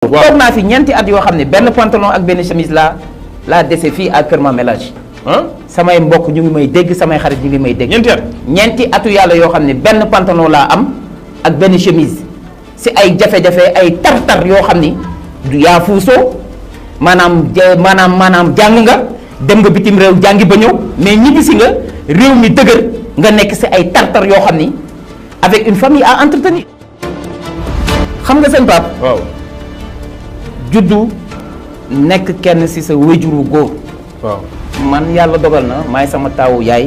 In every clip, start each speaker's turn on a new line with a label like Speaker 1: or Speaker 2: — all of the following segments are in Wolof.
Speaker 1: toog naa fi ñeenti at yoo xam ne benn pantalon ak benn chemise laa dese fii à Kër Mamélage. samay mbokk ñu ngi may dégg samay xarit ñu ngi may dégg. ñeenti atu yàlla yoo xam ne benn pantalon laa am ak benn chemise si ay jafe-jafe ay tar-tar yoo xam ni du yaa fuusoo maanaam jàng nga dem nga bitim réew jàngi ba ñëw mais ñibbisi nga réew mi dëgër nga nekk si ay tar-tar yoo xam ni avec une famille à entretenir. xam nga sëñ Pape.
Speaker 2: waaw.
Speaker 1: juddu nekk kenn ci sa wéjuru góor.
Speaker 2: waaw
Speaker 1: man yàlla dogal na maay sama taawu yaay.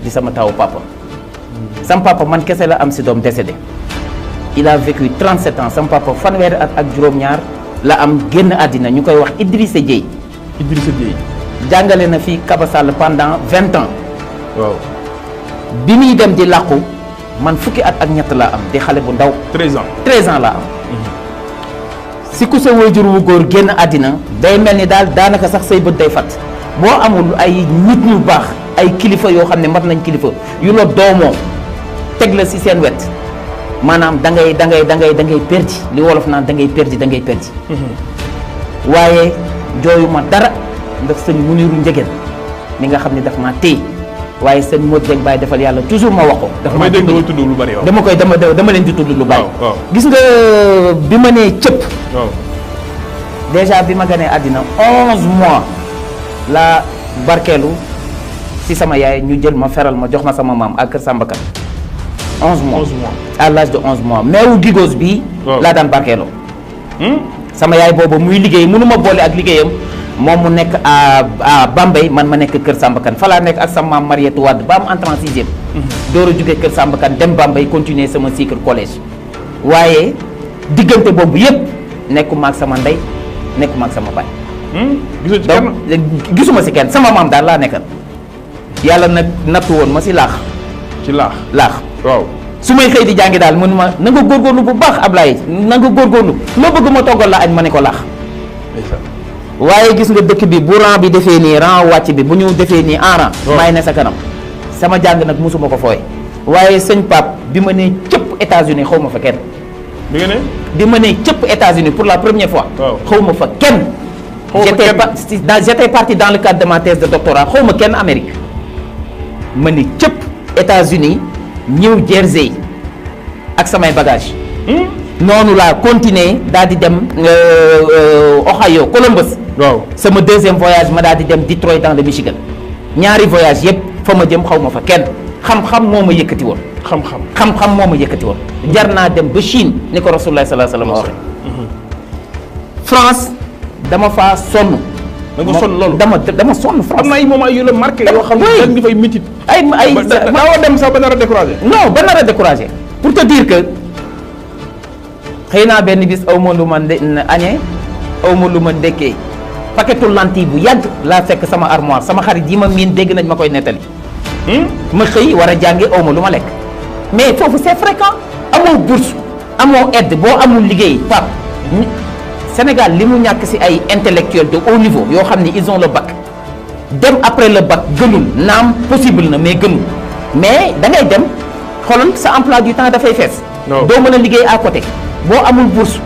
Speaker 1: di sama taawu papa. sama papa man kese la am ci doom décédé. il a vécu 37 ans sama papa fanweeri at ak juróom-ñaar la am génn àddina ñu koy wax Idrissa Dieye.
Speaker 2: Idrissa Dieye.
Speaker 1: jàngale na fi Kaba Sall pendant 20 ans.
Speaker 2: waaw.
Speaker 1: bi muy dem di làqu man fukki at ak ñett laa am di xale bu ndaw.
Speaker 2: 13 ans
Speaker 1: 13 ans laa am. si ku sa waajur wu góor génn àddina day mel ni daal daanaka sax say bët day fat boo amul ay nit ñu baax ay kilifa yoo xam ne mat nañ kilifa yu la doomoo teg la si seen wet maanaam da ngay perdi li wolof naan da ngay perdi. waaye jooyuma dara ndax sëñ Muniru Njëgeen mi nga xam ne daf maa téye waaye sëñ Modou Dieng Baye defal yàlla toujours ma wax ko. dafa
Speaker 2: may dégg dama tudd lu bari yow.
Speaker 1: dama leen di tudd lu bari.
Speaker 2: waaw
Speaker 1: gis nga bi ma nee cëpp.
Speaker 2: waaw.
Speaker 1: déjà bi ma ganee àddina 11 mois la barkeelu si sama yaay ñu jël ma feral ma jox ma sama maam ak Kër Sambakan 11 mois
Speaker 2: 11 mois.
Speaker 1: à l'âge de 11 mois meewu gigos bii.
Speaker 2: waaw
Speaker 1: laa daan barkeeloo. sama yaay boobu muy liggéey mënu ma boole ak liggéeyam moom mu nekk à Bambey man ma nekk Kër Sambakan fa laa nekk ak sama maam Mariétou Wade ba am entrée en sixième. door a jógee Kër Sambakan dem Bambey continuer sama cycle collège waaye diggante boobu yépp nekkuma ak sama ndey nekkuma ak sama baay. donc gisuma si kenn sama maam daal laa nekkal yàlla nag nattu woon ma si laax.
Speaker 2: ci laax. waaw.
Speaker 1: su may xëy di jàngi daal mënu ma na nga góorgóorlu bu baax Ablaye na nga góorgóorlu loo bëgg ma toggal la añ ma ne ko laax. waaye gis nga dëkk bi bu rang bi defee nii rang wàcc bi bu ñu defee nii en rang. maay ne sa kanam sama jàng nag mosuma ko fooy. waaye sëñ Pape bi ma nee cëpp États-Unis xaw ma fa kenn.
Speaker 2: bi nga ne.
Speaker 1: bi ma nee cëpp États-Unis pour la première fois. xaw ma fa kenn. j'étais parti dans le cadre de ma thèse de doctorat xaw ma kenn Amérique. ma ni cëpp États-Unis New Jersey ak samay bagages. noonu laa continuer daal di dem Ohio Columbus.
Speaker 2: waaw
Speaker 1: sama deuxième voyage ma daal di dem Detroit dans le Michigan. ñaari voyage yépp fa ma jëm xaw ma fa kenn xam-xam moo ma yëkkati woon. xam-xam moo ma yëkkati woon. jar naa dem ba Chine ni ko Rasulullah sallallahu alayhi wa sallam waxee. France dama faa sonn.
Speaker 2: da nga sonn loolu
Speaker 1: dama sonn France.
Speaker 2: am na ay moment yu la marqué yoo xam ne dañ nga fay métit.
Speaker 1: daawoo
Speaker 2: dem sax ba nar a découragé.
Speaker 1: non ba nar a découragé pour te dire que xëy naa benn bis aw ma lu ma añee aw ma lu ma ndekkee paquetu lentille bu yàgg laa fekk sama armoire sama xarit yi ma miin dégg nañ ma koy nettali. ma xëy war a jàngi aw ma lu ma lekk mais foofu c'est fréquent amoo bourse amoo aide boo amul liggéey Pape Sénégal li mu ñàkk ci ay intellectuels de haut niveau yoo xam ni ils ont le bac dem après le bac gënul naam possible na mais gënul mais da ngay dem xoolal sa emploi du temps dafay fees. doo mën a liggéey à côté boo amul bourse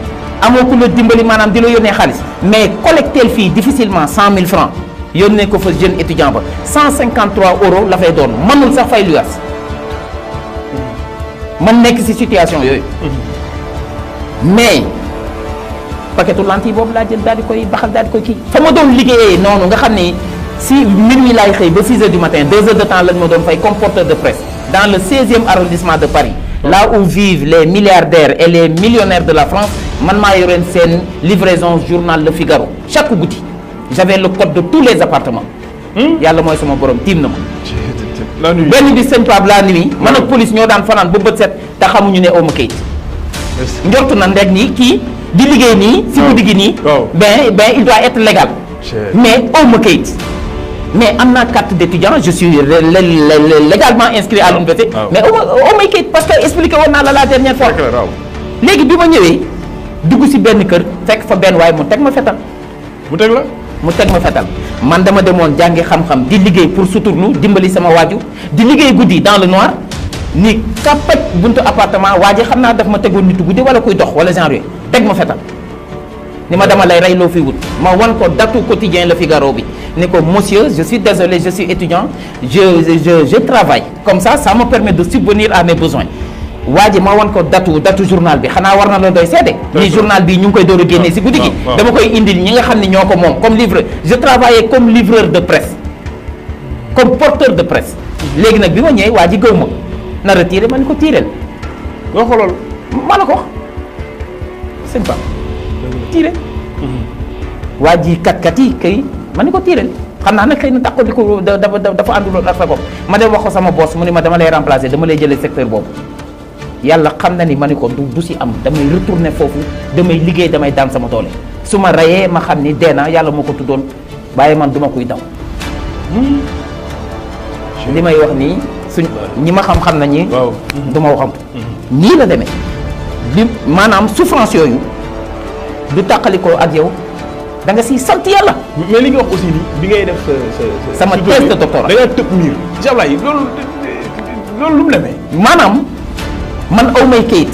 Speaker 1: amoo ku la dimbali maanaam di la yónnee xaalis mais collecteel fii difficilement 100 000 francs yónnee ko fa jeune étudiant ba 153 euros la fay doon mënul sax fay luyaas man nekk ci situation yooyu. mais paquetu lentille boobu laa jël daal di koy baxal daal di koy kii. fa ma doon liggéeyee noonu nga xam ni si minuit laay xëy ba 6 heures du matin 2 heures de temps lañ ma doon fay comme porteur de presse dans le 16e arrondissement de Paris. là où vivent les milliardaires et les millionnaires de la France man maa yoreen seen livraison journal Le Figaro chaque guddi j'avais le code de tous les appartements. yàlla mooy sama borom tiim na ma. benn bi sëñ Pape la nuit man ak police ñoo daan fanaan ba bët set te xamuñu ne aw ma kayit. njortu na ndeg nii kii di liggéey nii. si guddi gi nii. ben il doit être légal. mais aw ma kayit. mais am naa carte d'étudiant je suis légalement inscrit à l'université. mais aw may kayit parce que expliqué woon naa la dernière fois. léegi bi ma ñëwee dugg si benn kër fekk fa benn waaye mu teg ma fetal.
Speaker 2: mu teg la.
Speaker 1: mu teg ma fetal man dama demoon jàngi xam-xam di liggéey pour suturlu dimbali sama waaju di liggéey guddi dans le noir ni kapaj buntu appartement waa ji xam naa daf ma tegoon nitu guddi wala kuy dox wala genre yooyu teg ma fetal ni ma dama lay rey loo fi wut ma wan ko datu quotidien Le Figaro bi ni ko monsieur je suis désolé je suis étudiant je travaille comme ça me permet de subvenir à mes besoins waa ji ma wan ko datu journal bi xanaa war na la doy seede ni journal bi ñu ngi koy door a génnee si guddi gi dama koy indil ñi nga xam ne ñoo ko moom comme livreur je travaillais comme livreur de presse comme porteur de presse léegi nag bi ma ñëwee waa ji gëw ma na retiré ma ni ko tiireel
Speaker 2: nga xoolal
Speaker 1: maa la ko wax sëñ Ba tiire waa ji kat yi kay ma ni ko tiireel xam naa nag xëy na tax ko di ko dafa ànduloon ak sa bopp ma dem wax ko sama boss mu ni ma dama lay remplacer dama lay jëlee secteur boobu yàlla xam na ni ma ni ko du si am damay retourner foofu damay liggéey damay daan sama doole su ma rayee ma xam ni dee na yàlla moo ko tuddoon bàyyi man duma koy daw li may wax nii suñ ñi ma xam-xam na ñi du ma waxam nii la demee li maanaam souffrance yooyu du tàqalikoo ak yow da nga siy sant yàlla.
Speaker 2: mais li nga wax aussi nii bi ngay def
Speaker 1: sama thèse de doctorat
Speaker 2: da nga tëb miir ci Ablaye loolu lu mu demee.
Speaker 1: maanaam man aw may kayit.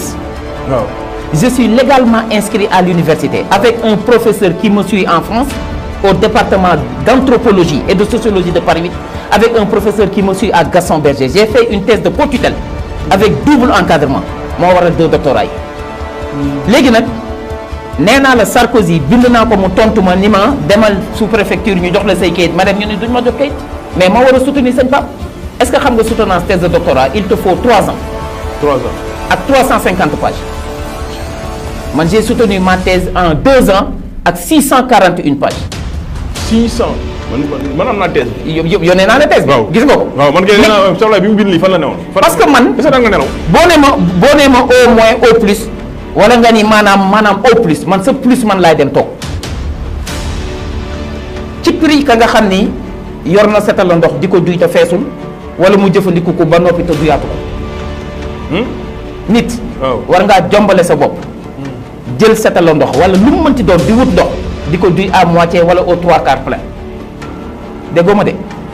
Speaker 2: waaw
Speaker 1: je suis légalement inscrit à l'université avec un professeur qui me suit en France au département d'anthropologie et de sociologie de Paris 8 avec un professeur qui me suit à Gaston Berger j'ai fait une thèse de co-tutelle avec double encadrement moo waral 2 doctorats yi léegi nag nee naa la Sarkozy bind naa ko mu tontu ma ni ma demal sous préfecture ñu jox la say kayit ma dem ñu ni duñ ma jox kayit mais ma war a soutenir sëñ Pape est-ce que xam nga soutenance thèse de doctorat il te faut 3 ans
Speaker 2: 3 ans
Speaker 1: ak 350 pages man j'ai soutenu ma thèse en 2 ans ak 641 pages
Speaker 2: 600 man am naa thèse bi.
Speaker 1: yónnee naa la thèse bi. gis nga ko.
Speaker 2: waaw man kay nee naa soxla bi mu bind lii fan la newoon.
Speaker 1: parce que man
Speaker 2: est-ce que da nga nelaw.
Speaker 1: boo nee ma au moins au plus wala nga ni maanaam au plus man sa plus man laay dem toog ci prix ka nga xam ni yor na setal la ndox di ko duy te feesul wala mu jëfandiku ko ba noppi te duyaatu ko. nit. war ngaa jombale sa bopp. jël setal la ndox wala lu mu mënti doon di wut ndox di ko duy à moitié wala au 3/4 plein. déggoo ma de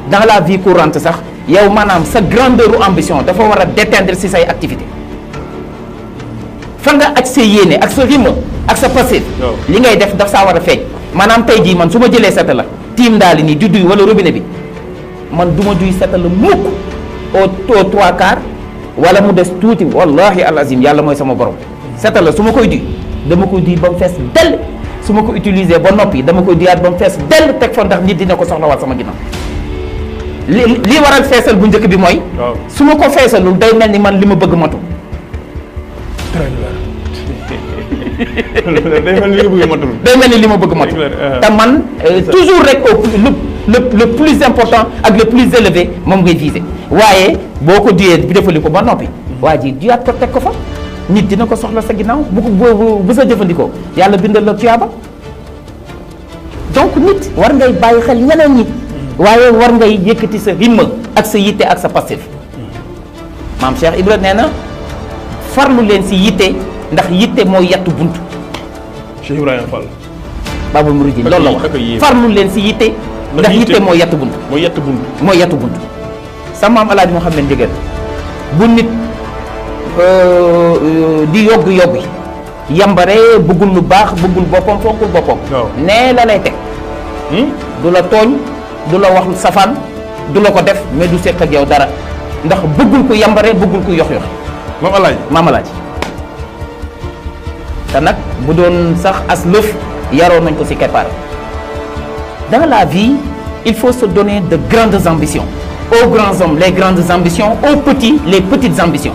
Speaker 1: dans la vie courante sax yow maanaam sa grandeur u ambition dafa war a déteindre si say activité fa nga aj sa yéene ak sa rythme ak sa passif li ngay def daf saa war a feeñ maanaam tey jii man su ma jëlee seta la tiim daali nii di duy wala robinet bi man du ma duy seta la mukk au 3/4 wala mu des tuuti wallahi alazim yàlla mooy sama borom seta la su ma koy duy dama koy duy ba mu fees dell su ma ko utiliser ba noppi dama koy duyaat ba mu fees dell teg fa ndax nit dina ko soxlawaat sama ginnaaw li waral feesal bu njëkk bi mooy. su ma ko feesalul day mel ni man li ma bëgg matu.
Speaker 2: day mel ni li ma bëgg matul.
Speaker 1: day mel ni li ma bëgg matu. te man toujours rek le plus important ak le plus élevé moom ngay viser waaye boo ko duyee bi jëfandikoo ba noppi waa ji duyaat ko teg ko fa. nit dina ko soxla sa ginnaaw bu sa jëfandikoo yàlla bindal la tuyaaba donc nit war ngay bàyyi xel ñeneen ñi waaye war ngay yëkkati sa himma ak sa yitte ak sa passif maam Cheikh Ibra nee na farlu leen si yitte ndax yitte mooy yattu bunt.
Speaker 2: Cheikh Ibrahima Fall.
Speaker 1: Babul Mouridine loolu la wax farlu leen si yitte ndax yitte mooy yattu bunt.
Speaker 2: mooy yattu bunt.
Speaker 1: mooy yattu bunt sa maam El Hadj Mouhamed Ndieguène bu nit. di yoggi yambare bëggul lu baax bëggul boppam fonkul boppam. nee la lay teg. du la tooñ du la wax safaan du la ko def mais du seq ak yow dara ndax bëggul ko yambare bëggul ko yox maam Alaaji te nag bu doon sax as lëf yaroon nañ ko ci keppaar. dans la vie il faut se donner de grandes ambitions aux grands hommes les grandes ambitions aux petits les petites ambitions.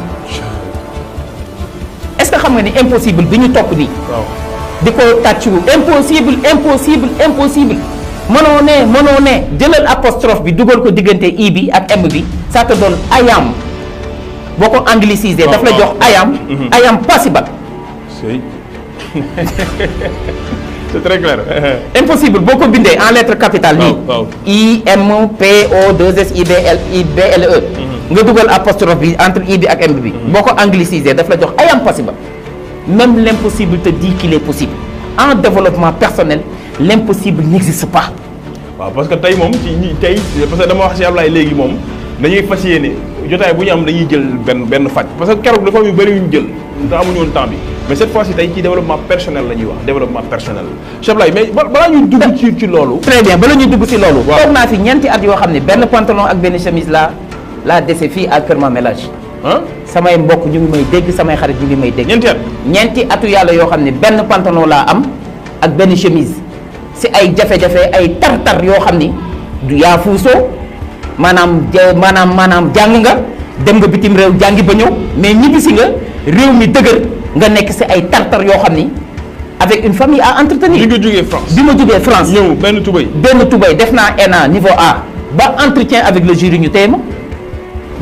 Speaker 1: est-ce que xam nga ni impossible bi ñu topp nii. di ko tàccu impossible mënoo ne jëlal apostrophe bi dugal ko diggante i bi ak m bi ça te donne I am boo ko anglicisé daf la jox I am possible.
Speaker 2: c'est très clair.
Speaker 1: impossible boo ko bindee en lettre capitale nii. IMPO2SIBLE. nga dugal apostrophe bi entre i bi ak m bi. boo ko anglicisé daf la jox I am possible. même l'impossible te dit qu'il est possible. En développement personnel l'impossible n'existe pas.
Speaker 2: waaw parce que tey moom ci ñi tey parce que dama wax ci Ablaye léegi moom dañuy fas yéene jotaay bu ñu am dañuy jël benn fàcc parce que keroog dafa am yu bëri yu ñu jël te amuñu woon temps bi mais cette fois ci tey ci développement personnel la ñuy wax développement personnel Cheikh Ablaye mais balaa ñuy dugg ci loolu.
Speaker 1: très bien bala ñuy dugg ci loolu.
Speaker 2: waaw
Speaker 1: toog naa fi ñeenti at yoo xam ne benn pantalon ak benn chemise laa dese fii à Kër Mamélage. samay mbokk ñu ngi may dégg samay xarit ñu ngi may dégg. ñeenti atu yàlla yoo xam ne benn pantalon laa am ak benn chemise ci ay jafe-jafe ay tar-tar yoo xam ni du yaa fuusoo maanaam jàng nga dem nga bitim réew jàngi ba ñëw mais ñibbisi nga réew mi dëgër nga nekk ci ay tar-tar yoo xam ni avec une famille à entretenir.
Speaker 2: bi nga jógee France.
Speaker 1: bi ma jógee France
Speaker 2: ñëw benn tubay
Speaker 1: def naa ENA niveau A ba entretien avec le jury ñu téye ma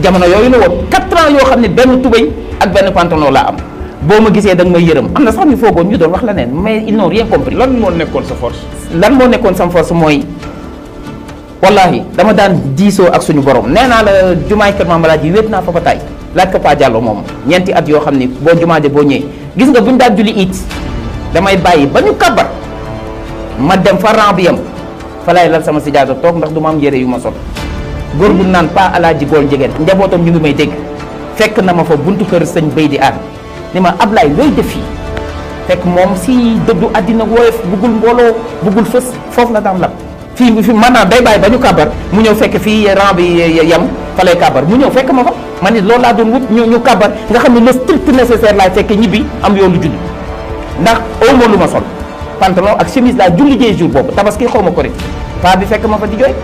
Speaker 1: jamono yooyu la woon 4 ans yoo xam ne benn tubay ak benn pantalon laa am boo ma gisee da nga may yërëm am na sax ñu foogoon ñu doon wax la neen mais ils n'ont rien compris.
Speaker 2: lan moo nekkoon sa force.
Speaker 1: lan moo nekkoon sama force mooy wallahi dama daan diisoo ak suñu borom nee naa la jumaay Kër Mamélage yi wéet naa fa ba tay laaj ko Pa Diallo moom ñeenti at yoo xam ni boo jumaa de boo ñëwee gis nga buñu daan julli it damay bàyyi ba ñu kàbbar ma dem fa rang bi yam fa lay lal sama sijaada toog ndax du ma am yére yu ma sol góor bu naan Pa Alaaji Gool Njegeen njabootam ñu ngi may dégg fekk na ma fa buntu kër sëñ Bay di aar ni ma Ablaye looy def fii fekk moom si dëddu àddina woyof buggul mbooloo buggul fës foofu la daan lab fii maanaam day bàyyi ba ñu kàbbar mu ñëw fekk fii rang bi yam fa lay kàbbar mu ñëw fekk ma fa man it loolu laa doon wut ñu kàbbar nga xam ne le strict nécessaire laay fekk ñibbi am yoonu julli ndax au moins lu ma sol pantalon ak chemise laa julli jee jour boobu tabaski xaw ma ko rek paa bi fekk ma fa di jooy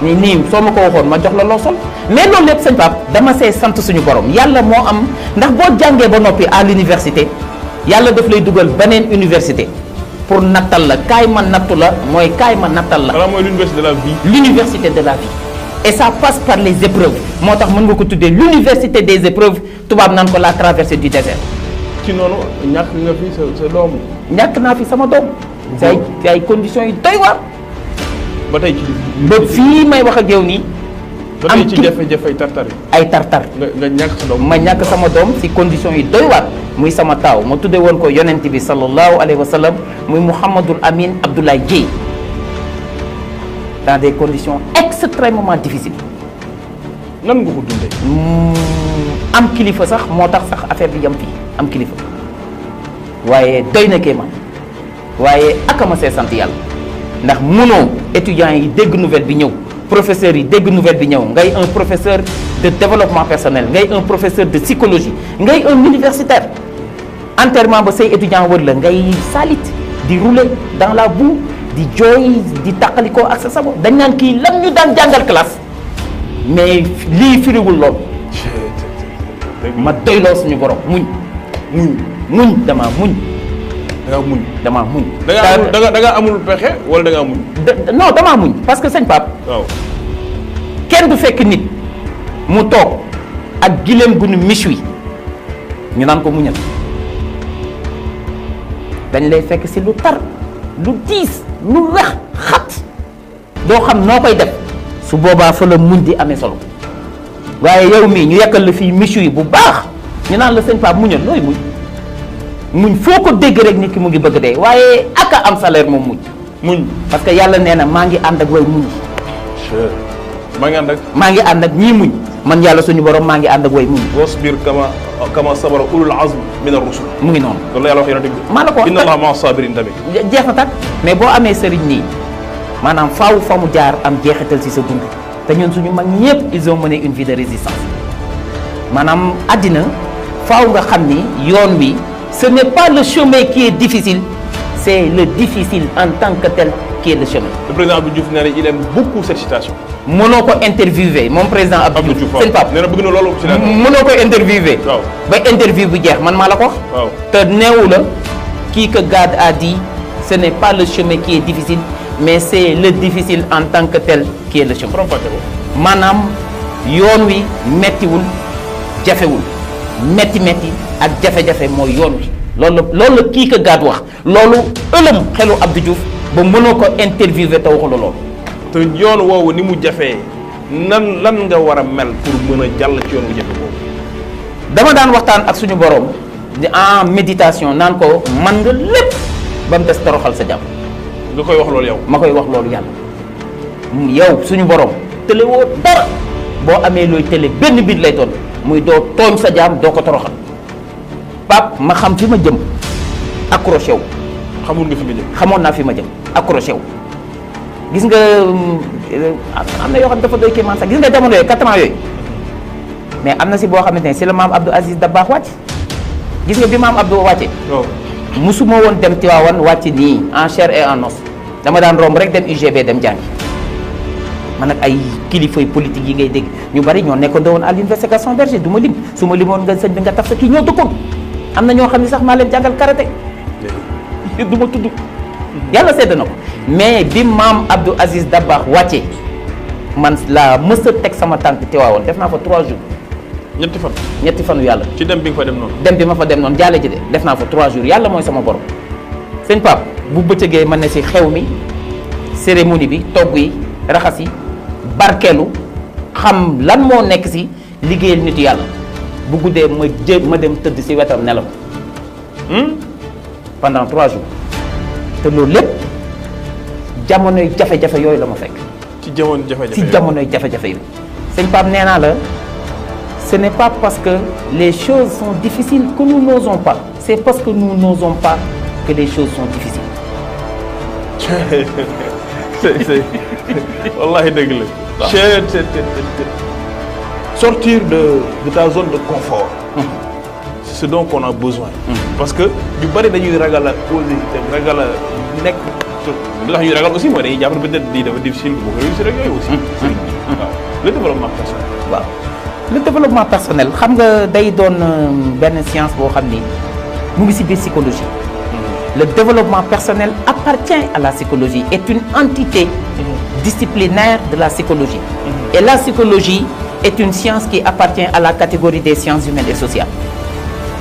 Speaker 1: nii soo ma ko waxoon ma jox la loo sol mais loolu lépp sëñ Pape dama see sant suñu borom yàlla moo am ndax boo jàngee ba noppi à l'université yàlla daf lay dugal beneen université pour nattal la kaay ma nattu la mooy kaay ma nattal la.
Speaker 2: voilà mooy l'université de la vie.
Speaker 1: l'université de la vie et ça passe par les épreuves moo tax mën nga ko tuddee l'université des épreuves tubaab naan ko la traversée du désert.
Speaker 2: ci noonu ñàkk nga fi sa doom.
Speaker 1: ñàkk naa fi sama doom. ci ay conditions yu doy waar.
Speaker 2: ba tey ci
Speaker 1: ba fii may wax ak yow nii.
Speaker 2: ba tey ci jafe-jafe tartar yi.
Speaker 1: ay tartar.
Speaker 2: nga ñàkk sa doom.
Speaker 1: ma ñàkk sama doom ci conditions yi doy waar muy sama taaw ma tuddee woon ko yonent bi sallallahu alayhi wa sallam muy Mouhamadul Amin Abdoulaye Dieye dans des conditions extrêmement difficiles.
Speaker 2: nan nga ko dundee.
Speaker 1: am kilifa sax moo tax sax affaire bi yam fii am kilifa waaye doy na kéemaan waaye akama see sant yàlla ndax munoo étudiants yi dégg nouvelle bi ñëw professeurs yi dégg nouvelle bi ñëw ngay un professeur de développement personnel ngay un professeur de psychologie ngay un universitaire enterrement ba say étudiants wër la ngay salit di rouler dans la boue di jooy di tàqalikoo ak sa sabo dañ naan kii lan ñu daan jàngal classe mais lii firiwul lool ma doyloo suñu borom muñ damaa muñ
Speaker 2: da nga amul pexe wala da nga muñ.
Speaker 1: non damaa muñ parce que sëñ Pape.
Speaker 2: waaw
Speaker 1: kenn du fekk nit mu toog ak gileem gu nu méchoui ñu naan ko muñal dañ lay fekk si lu tar lu diis lu wex xat doo xam noo koy def su boobaa fa la muñ di amee solo waaye yow mii ñu yekkal la fii méchoui bu baax ñu naan la sëñ Pape muñal looy muñ foo ko dégg rek nit ki mu ngi bëgg dee waaye aka am salaire moom muñ parce que yàlla nee na maa ngi ànd ak way muñ maa ngi ànd ak ñii muñ man yàlla suñu borom maa ngi ànd ak way muñ
Speaker 2: wasbir kama sabara ulul azm min ar-rusul
Speaker 1: mu ngi noonu
Speaker 2: loolu la yàlla wax yonent bi
Speaker 1: maa la ko wax
Speaker 2: inna allaha ma'a sabirin tamit
Speaker 1: jeex na tak mais boo amee sëriñ nii maanaam faaw fa mu jaar am jeexital ci sa dund te ñun suñu mag ñëpp ils ont mené une vie de résistance maanaam àddina faaw nga xam ni yoon bi ce n'est pas le chemin qui est difficile, c'est le difficile en tant que tel qui est le chemin.
Speaker 2: Le président Abdou Diouf il aime beaucoup cette citation.
Speaker 1: mënoo ko interviewé mon président Abdou Diouf seen pap
Speaker 2: nee na bëgg na loolu ci
Speaker 1: mënoo ko interviewé.
Speaker 2: waaw
Speaker 1: ba interview bu jeex man maa la ko wax.
Speaker 2: waaw
Speaker 1: te neewu la kii que God a dit ce n'est pas le chemin qui est difficile mais c'est le difficile en tant que tel qui est le chemin. maanaam yoon wi mettiwul jafewul metti ak jafe-jafe mooy yoon wi loolu la kii que God wax loolu ëlëm xelu Abdou Diouf ba mënoo ko interviewé te waxu la loolu.
Speaker 2: te yoon woowu ni mu jafee lan nga war a mel pour mën a jàll ci yoon bu jafe boobu.
Speaker 1: dama daan waxtaan ak suñu borom di en méditation naan ko man nga lépp ba mu des toroxal sa jàmm.
Speaker 2: nga koy wax loolu yow.
Speaker 1: ma koy wax loolu yàlla yow suñu borom tëlewoo dara boo amee looy télé benn biir lay doon muy doo tooñ sa jaam doo ko toroxal Pape ma xam fi ma jëm accroché wu.
Speaker 2: xamul nga fi nga jëm.
Speaker 1: xamoon naa fi ma jëm accroché wu gis nga am na yoo xam dafa doy kéemaan sax gis nga jamono yooyu 4 ans yooyu mais am na si boo xamante ne si la maam Abdou Aziz Dabakh wàcc gis nga bi maam Abdou wàcce musuma woon dem Tivaouane wàcc nii en chair et en os dama daan romb rek dem UGB dem jàngi man nag ay kilifay politique yi ngay dégg ñu bari ñoo nekkoon woon à l'université Gaston Berger du ma lim su ma limoon nga sëñ bi nga taf sa kii ñoo dëkkoon am na ñoo xam ne sax maa leen jàngal karaté du ma tudd yàlla sedd na ko mais bi maam Abdou Aziz Dabakh wàcce man la mës a teg sama tànk Tivaouane def naa fa 3 jours. ñetti fanu yàlla.
Speaker 2: ci dem bi nga fa dem noonu.
Speaker 1: dem bi ma fa dem noonu jaale ji de def naa fa 3 jours yàlla mooy sama borom sëñ Pape bu bëccëgee ma ne si xew mi cérémonie bi togg yi raxas yi barkeelu xam lan moo nekk si liggéeyal nit yàlla bu guddee ma dem tëdd si wetam nelaw pendant 3 jours te loolu lépp jamonoy jafe-jafe yooyu la ma fekk.
Speaker 2: ci jamono jafe-jafe
Speaker 1: ci jamonoy jafe-jafe yooyu sëñ Pape nee naa la. Ce n'est pas parce que les choses sont difficiles que nous n'osons pas. C'est parce que nous n'osons pas que les choses sont difficiles.
Speaker 2: c'est wallahi dëgg la. Sortir de ta zone de confort. C'est ce dont on a besoin. Parce que ñu bari dañuy ragal a oser ragal a nekk lu tax ñuy ragal aussi mooy dañuy jàpp peut-être lii dafa difficile bu ko réussir rek yooyu aussi. waaw le développement personnel.
Speaker 1: waaw. Le développement personnel xam nga day doon benn science boo xam ni mu ngi ci biir psychologie. Le développement personnel appartient à la psychologie, est une entité disciplinaire de la psychologie. Et la psychologie est une science qui appartient à la catégorie des sciences humaines et sociales.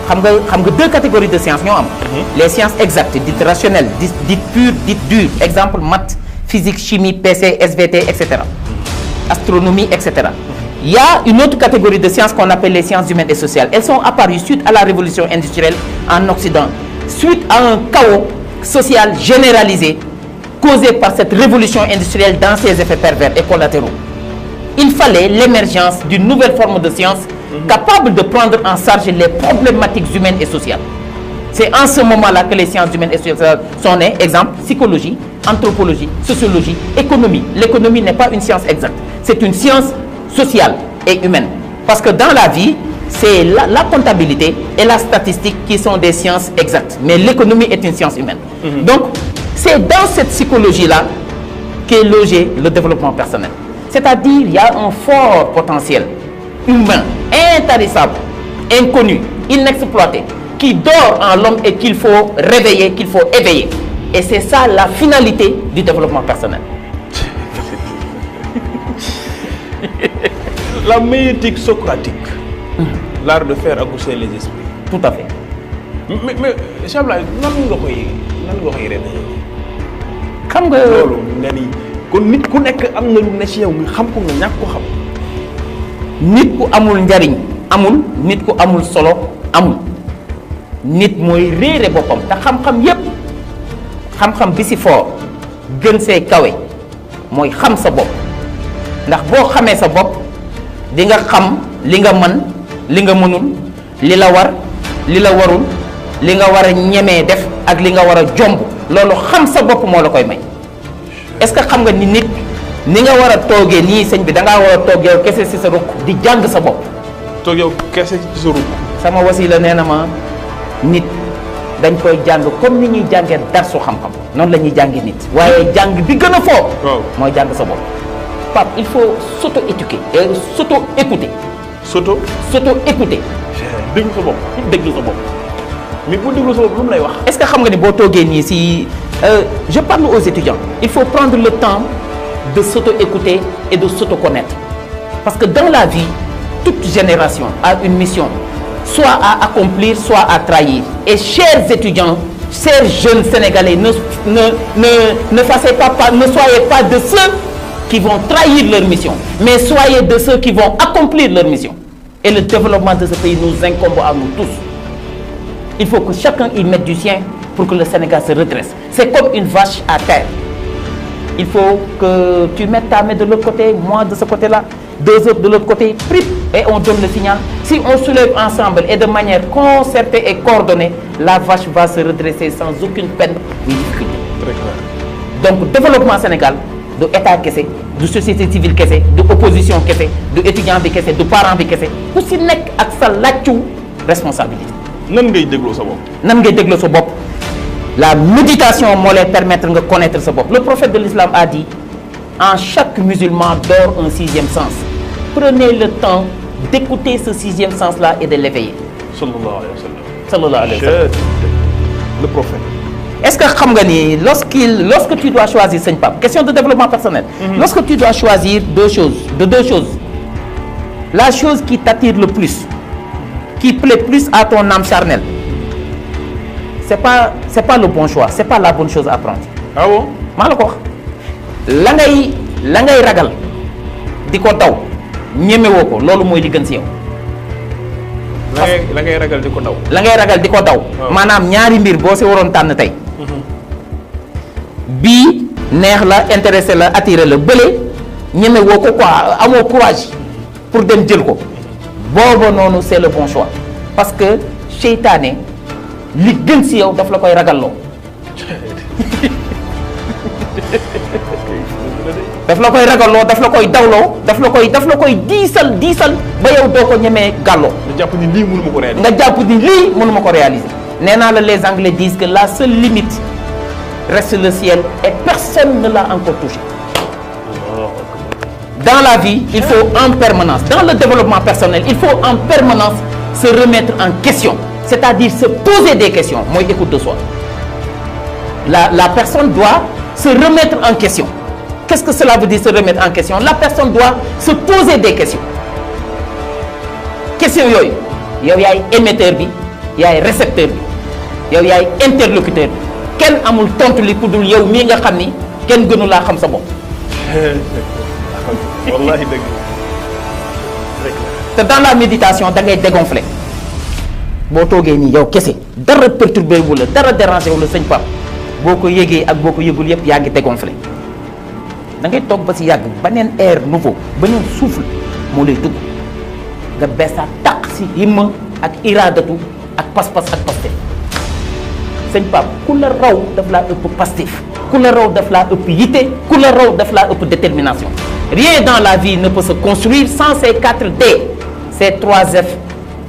Speaker 1: Xam nga 2 catégories de sciences ñoo am. Les sciences exactes, dites rationnelles, dites pures, dites dures. Exemple maths, physique, chimie, PC, SVT, etc. Astronomie, etc. Il y a une autre catégorie de sciences qu'on appelle les sciences humaines et sociales. Elles sont apparues suite à la révolution industrielle en Occident, suite à un chaos social généralisé causé par cette révolution industrielle dans ses effets pervers et collatéraux. Il fallait l'émergence d'une nouvelle forme de science capable de prendre en charge les problématiques humaines et sociales. C'est en ce moment-là que les sciences humaines et sociales sont nées. Exemple, psychologie, anthropologie, sociologie, économie. L'économie n'est pas une science exacte, c'est une science sociale et humaine. Parce que dans la vie, c'est la comptabilité et la statistique qui sont des sciences exactes. Mais l'économie est une science humaine. Donc, c'est dans cette psychologie-là qu'est logé le développement personnel. C'est-à-dire, il y a un fort potentiel humain, intarissable, inconnu, inexploité, qui dort en l'homme et qu'il faut réveiller, qu'il faut éveiller. Et c'est ça la finalité du développement personnel.
Speaker 2: La médiétique socratique, l'art de faire accoucher les esprits.
Speaker 1: Tout à fait.
Speaker 2: mais Cheikh Ablaye nan nga koy réveiller.
Speaker 1: xam nga
Speaker 2: loolu nga ni kon nit ku nekk am na lu ne ci yow nga xam ko nga ñàkk ko xam.
Speaker 1: nit ku amul njariñ amul, nit ku amul solo amul. Nit mooy réere boppam te xam-xam yépp xam-xam bi ci fort gën see kawe mooy xam sa bopp ndax boo xamee sa bopp di nga xam li nga mën li nga mënul li la war li la warul li nga war a ñemee def ak li nga war a jomb loolu xam sa bopp moo la koy may. Est-ce que xam nga ni nit ni nga war a toogee nii sëñ bi da ngaa war a toog yow kese ci sa rukk di jàng sa bopp.
Speaker 2: toog yow kese ci sa rukk.
Speaker 1: sama wasila nee na ma nit dañ koy jàng comme ni ñuy jàngee darsu xam-xam noonu la ñuy jàngee nit waaye jàng bi gën a fort. mooy jàng sa bopp. Pape il faut s'auto-éduquer et s'auto-écouter. S'auto-écouter.
Speaker 2: déglu sa bopp.
Speaker 1: déglu sa bopp.
Speaker 2: mais bu déglu sa bopp lu mu lay wax.
Speaker 1: Est-ce que xam nga ni boo toogee nii si je parle aux étudiants il faut prendre le temps de s'auto-écouter et de s'auto-connaître parce que dans la vie toute génération a une mission soit à accomplir soit à trahir et chers étudiants chers jeunes sénégalais ne soyez pas de ceux qui vont trahir leur mission mais soyez de ceux qui vont accomplir leur mission et le développement de ce pays nous incombe à nous tous. Il faut que chacun y mette du sien pour que le Sénégal se redresse. C'est comme une vache à terre. Il faut que tu mettes ta main de l'autre côté, moi de ce côté-là. deux autres de l'autre côté, prip, et on donne le signal. Si on soulève ensemble et de manière concertée et coordonnée, la vache va se redresser sans aucune peine ni difficulté.
Speaker 2: Très clair.
Speaker 1: Donc développement Sénégal du état kese du société civile kese du opposition kese du étudiant bi kese du parent bi kese ku si nekk ak sa làccu responsabilité.
Speaker 2: nan ngay dégloo sa bopp.
Speaker 1: nan ngay dégloo sa bopp la méditation moo lay permettre nga connaître sa bopp. Le prophète de l'islam a dit en chaque musulman dort un sixième sens. Prenez le temps d'écouter ce sixième sens là et de l'éveiller.
Speaker 2: sallallahu alayhi wa sallam.
Speaker 1: Sallallahu alayhi wa sallam.
Speaker 2: Le prophète.
Speaker 1: Est-ce que xam nga ni lorsque tu dois choisir sëñ Pape question de développement personnel. Lorsque tu dois choisir deux choses, la chose qui t'attire le plus, qui plaît plus à ton âme charnelle, c'est pas le bon choix, c'est pas la bonne chose à prendre.
Speaker 2: ah bon.
Speaker 1: maa la ko wax la ngay ragal di ko daw ñemewoo ko loolu mooy li gën ci yow.
Speaker 2: la ngay ragal di ko daw.
Speaker 1: la ngay ragal di ko daw. maanaam ñaari mbir boo si waroon tànn tey. bii neex la intéressé la attiré la bële ñeme woo ko quoi amoo courage pour dem jël ko booba noonu c'est le bon choix parce que seytaane li gën si yow daf la koy ragalloo daf la koy ragalloo daf la koy dawloo daf la koy diisal ba yow doo ko ñemee gàlloo
Speaker 2: nga jàpp ni lii mënu ma ko réaliser.
Speaker 1: nga jàpp ni lii mënuma ko réaliser nee naa la les Anglais disent que la seule limite reste le ciel et personne ne l'a encore touché. Dans la vie, il faut en permanence, dans le développement personnel, il faut en permanence se remettre en question, c'est-à-dire se poser des questions. Moi, écoute de soi. La personne doit se remettre en question. Qu'est-ce que cela veut dire se remettre en question? La personne doit se poser des questions. Question yooyu yow yaay émetteur bi yaay récepteur bi yow yaay interlocuteur bi kenn amul tontu li ku dul yow mii nga xam ni kenn gënu laa xam sa bopp.
Speaker 2: wallahi dëgg.
Speaker 1: te dans la méditation da ngay dégonfler boo toogee nii yow kese dara perturbé wu la dara dérangé wu la sëñ Pape boo ko yëgee ak boo ko yëgul yëpp yaa ngi dégonfler da ngay toog ba si yàgg beneen air nouveau beneen souffle moo lay dugg nga beesaat taq si himma ak iradatu ak pas-pas ak pastef sëñ Pape ku la raw daf laa ëpp pastif ku la raw daf laa ëpp yitte ku la raw daf laa ëpp détermination. Rien dans la vie ne peut se construire sans ces 4 D, ces 3 F,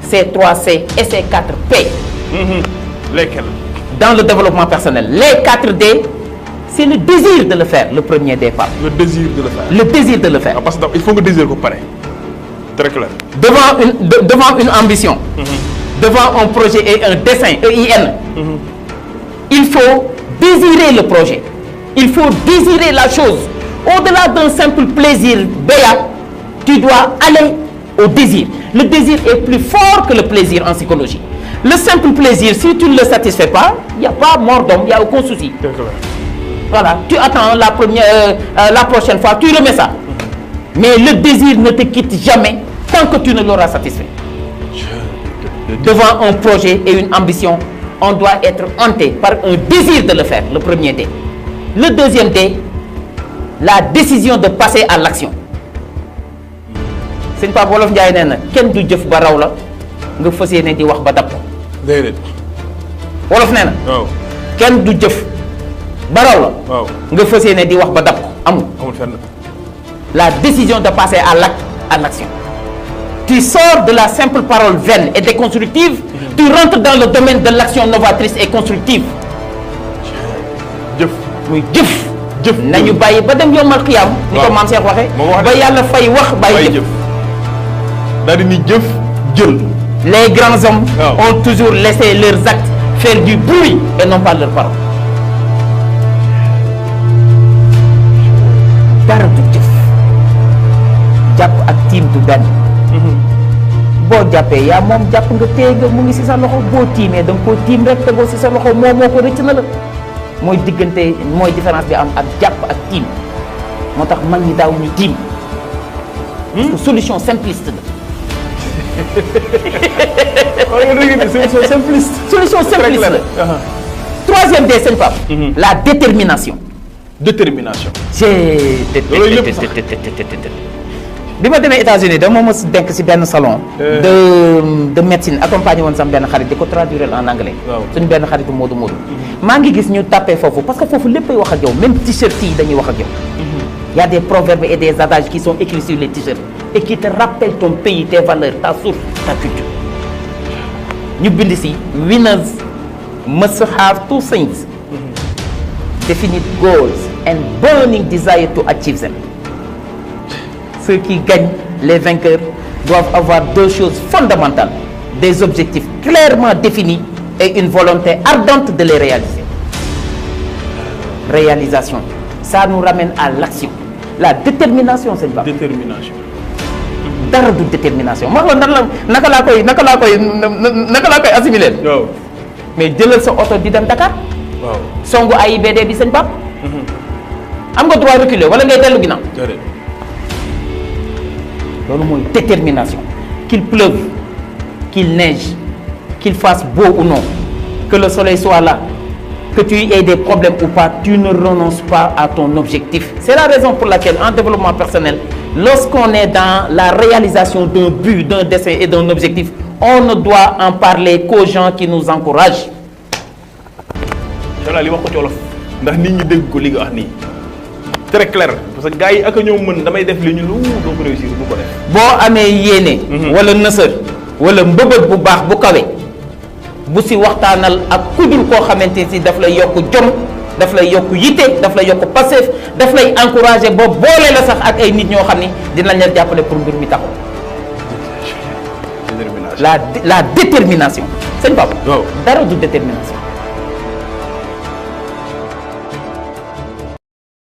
Speaker 1: ces 3 C et ces 4 P.
Speaker 2: Lesquels?
Speaker 1: Dans le développement personnel, les 4 D, c'est le désir de le faire, le premier D, Pape.
Speaker 2: Le désir de le faire.
Speaker 1: Le désir de le faire.
Speaker 2: Ah, parce que il faut que désir ko pare. Très clair.
Speaker 1: Devant une ambition, devant un projet et un dessein, EIN, il faut désirer le projet. Il faut désirer la chose. Au-delà d'un simple plaisir béat, tu dois aller au désir. Le désir est plus fort que le plaisir en psychologie. Le simple plaisir, si tu ne le satisfais pas, il n'y a pas mort d'homme, il n'y a aucun souci. Voilà, tu attends la prochaine fois, tu remets ça. Mais le désir ne te quitte jamais tant que tu ne l'auras satisfait. Devant un projet et une ambition, on doit être hanté par un désir de le faire, le premier D. Le deuxième D, la décision de passer à l'action. sëñ Pape Wolof Njaay nee na kenn du jëf ba raw la nga fas yéene di wax ba dab ko.
Speaker 2: déedéet.
Speaker 1: Wolof nee na.
Speaker 2: waaw
Speaker 1: kenn du jëf ba raw la.
Speaker 2: waaw
Speaker 1: nga fas yéene di wax ba dab ko amul.
Speaker 2: amul fenn.
Speaker 1: La décision de passer à l'acte, à l'action. Tu sors de la simple parole vaine et déconstructive, tu rentres dans le domaine de l'action novatrice et constructive.
Speaker 2: jëf
Speaker 1: muy jëf.
Speaker 2: jëf
Speaker 1: nañu bàyyi ba dem yombal xiyam. ni ko maam Cheikh waxee. ba yàlla fay wax bàyyi jëf.
Speaker 2: daal di ni jëf jël.
Speaker 1: Les grands hommes ont toujours laissé leurs actes faire du bruit et non pas leurs paroles. dara du jëf jàpp ak tiim du benn. boo jàppee yaa moom jàpp nga téye nga mu ngi si sa loxo boo tiimee da nga koo tiim rek tegoo si sa loxo moo ko rëcc na la. mooy diggante mooy différence bi am ak jàpp ak tiim moo tax mag ñi daaw ñu tiim. parce que solution simpliste la.
Speaker 2: solution simpliste.
Speaker 1: solution simpliste la. Troisième des sëñ Pape. La détermination.
Speaker 2: Détermination.
Speaker 1: bi ma demee États-Unis dama mos denk si benn salon. de médecine accompagné woon sama benn xarit di ko traduire en anglais.
Speaker 2: waaw
Speaker 1: suñu benn xaritu Modou Modou. maa ngi gis ñu tapé foofu parce que foofu léppay wax ak yow même t-shirt yi dañuy wax ak yow. Il y a des proverbes et des adages qui sont écrits sur les t-shirts et qui te rappellent ton pays, tes valeurs, ta source, ta culture. ñu bind si winners must have two things: definite goals and burning desire to achieve them. Ceux qui gagnent, les vainqueurs, doivent avoir deux choses fondamentales: des objectifs clairement définis et une volonté ardente de les réaliser. Réalisation, ça nous ramène à l'action. La détermination, c'est pas.
Speaker 2: Détermination.
Speaker 1: Dara du détermination ma wax la naka laa koy assimiler.
Speaker 2: waaw.
Speaker 1: mais jëlal sa oto di dem Dakar.
Speaker 2: waaw.
Speaker 1: songu AIBD bi sëñ Pape. am nga droit reculer wala ngay dellu ginnaaw.
Speaker 2: jërëjëf.
Speaker 1: loolu mooy détermination. Qu'il pleuve, qu'il neige, qu'il fasse beau ou non, que le soleil soit là, que tu aies des problèmes ou pas, tu ne renonces pas à ton objectif. C'est la raison pour laquelle en développement personnel, lorsqu'on est dans la réalisation d'un but, d'un dessein et d'un objectif, on ne doit en parler qu'aux gens qui nous encouragent.
Speaker 2: incha allah li wax ko ci wolof ndax nit ñi dégg ko li nga wax nii très clair parce que gars yi ak a ñoo mën damay def li ñu lu doo ko réussir bu ko def.
Speaker 1: boo amee yéene. wala nësër wala mbëbët bu baax bu kawe bu si waxtaanal ak kudul koo xamante si daf lay yokk jom daf lay yokk yitte daf lay yokk passif daf lay encouragé ba boole la sax ak ay nit ñoo xam ni dinañ la jàppale pour mbir mi taxaw.
Speaker 2: détermination.
Speaker 1: la détermination sëñ Pape.
Speaker 2: waaw
Speaker 1: dara du détermination.